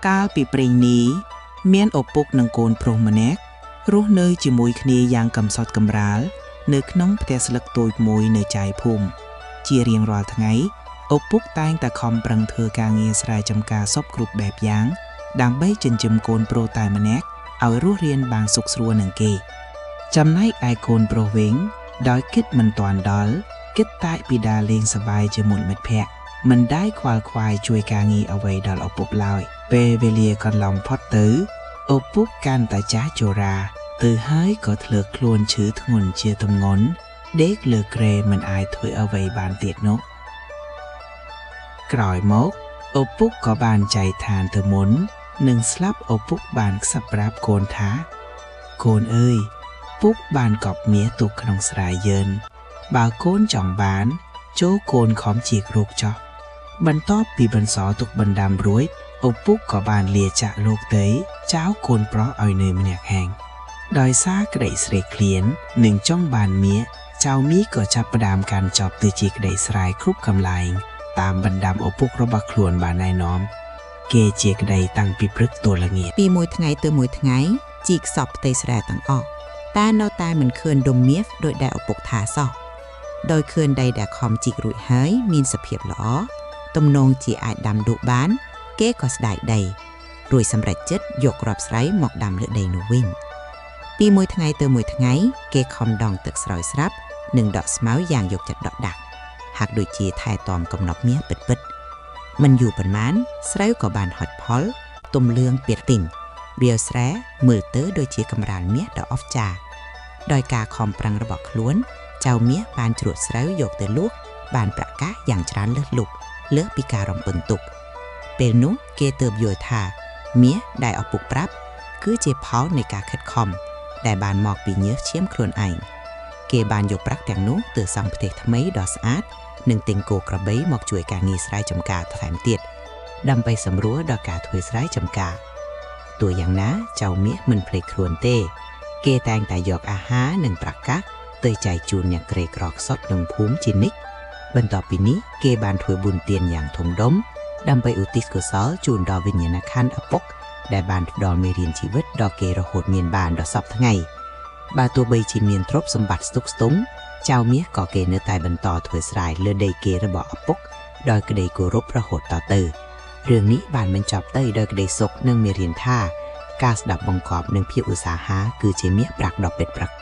កាលពីព្រេងនេះមានឪពុកនិងកូនប្រុសម្នាក់រស់នៅជាមួយគ្នាយ៉ាងកំសត់កំរាលនៅក្នុងផ្ទះស្លឹកតូចមួយនៅចែកភូមិជារៀងរាល់ថ្ងៃឪពុកតែងតែខំប្រឹងធ្វើការងារស្រែចម្ការសពគ្រប់បែបយ៉ាងដើម្បីចិញ្ចឹមកូនប្រុសតែម្នាក់ឲ្យរស់រានបានសុខស្រួលនឹងគេចំណែកឯកូនប្រុសវិញដោយគិតមិនទាន់ដល់គិតតែពីដាលេងសប្បាយជាមួយមិត្តភក្តិមិនได้ខ្វល់ខ្វាយជួយការងារអ្វីដល់ឪពុកឡើយពេលវេលាកន្លងផុតទៅឪពុកកាន់តែចាស់ជរាទៅហើយក៏ធ្លើកខ្លួនឈឺធ្ងន់ជាទម្ងន់ដេកលើគ្រែមិនអាចធ្វើអ្វីបានទៀតនោះក្រោយមកឪពុកក៏បានចែកឋានទៅមុននឹងស្លាប់ឪពុកបានខ្សឹបប្រាប់កូនថាកូនអើយពុកបានកប់មាសទុកក្នុងស្រែយើងបើកូនចង់បានចូលកូនខំជាគ្រូចោះបន្ទាប់ពីបន្សល់ទុកបណ្ដាំរួចឪពុកក៏បានលាចាក់លោកទៅចៅកូនប្រុសឲ្យនៅម្នាក់ឯងដោយសារក្តីស្រេកឃ្លាននិងចង់បានមាសចៅមីក៏ចាប់ផ្ដើមកាន់ចប់ទៅជាក្តីស្រែកគ្រប់កន្លែងតាមបណ្ដាំឪពុករបស់ខ្លួនបានណែនាំគេជាក្តីតាំងពីព្រឹកទល់ល្ងាចពីមួយថ្ងៃទៅមួយថ្ងៃជីកសពផ្ទៃស្រែទាំងអស់តែនៅតែមិនឃើញដុំមាសដោយដែលឪពុកថាសោះដោយឃើញដីដែលខំជីករួចហើយមានសភាពល្អទំនងជាអាចដាំដុះបានគេក៏ស្ដាយដីរួចសម្រេចចិត្តយកគ្រាប់ស្រូវមកដាំលើដីនោះវិញពីមួយថ្ងៃទៅមួយថ្ងៃគេខំដងទឹកស្រោចស្រាប់និងដកស្មៅយ៉ាងយកចិត្តដកដាក់ហាក់ដូចជាថែទាំកំណប់មាសពិតៗមិនយូរប៉ុន្មានស្រូវក៏បានហុចផលទំលឿងពីទីងរាវស្រែមើលទៅដូចជាកម្រាលមាសដ៏អស្ចារ្យដោយការខំប្រឹងរបស់ខ្លួនចៅមាសបានជ្រួតស្រូវយកទៅលក់បានប្រាក់កាសយ៉ាងច្រើនលើសលប់លើសពីការរំពឹងទុកពេលនោះគេទើបយល់ថាមាសដែលឪពុកប្រាប់គឺជាផលនៃការខិតខំដែលបានមកពីញើសឈាមខ្លួនឯងគេបានយកប្រាក់ទាំងនោះទៅសង់ផ្ទះថ្មីដ៏ស្អាតនិងទិញគោក្របីមកជួយការងារស្រែចម្ការថែមទៀតដើម្បីសម្រួលដល់ការធ្វើស្រែចម្ការទោះយ៉ាងណាចៅមាសមិនភ្លេចខ្លួនទេគេតែងតែយកអាហារនិងប្រាក់កាសទៅចែកជូនអ្នកក្រីក្រខ្សត់ក្នុងភូមិជានិច្ចបន្ទាប់ពីនេះគេបានធ្វើបុណ្យទានយ៉ាងធំដុំដើម្បីឧទ្ទិសកុសលជូនដល់វិញ្ញាណក្ខន្ធឪពុកដែលបានផ្ដល់មេរៀនជីវិតដល់គេរហូតមានបានដល់សពថ្ងៃបើទោះបីជាមានទ្រព្យសម្បត្តិស្តុកស្ទង់ចៅមាសក៏គេនៅតែបន្តធ្វើស្រែលើដីគេរបស់ឪពុកដោយក្តីគោរពរហូតតទៅរឿងនេះបានបញ្ចប់ទៅដោយក្តីសុខនិងមេរៀនថាការស្ដាប់បង្គាប់និងភាពឧស្សាហាគឺជាមាសប្រាក់ដ៏ពិតប្រាកដ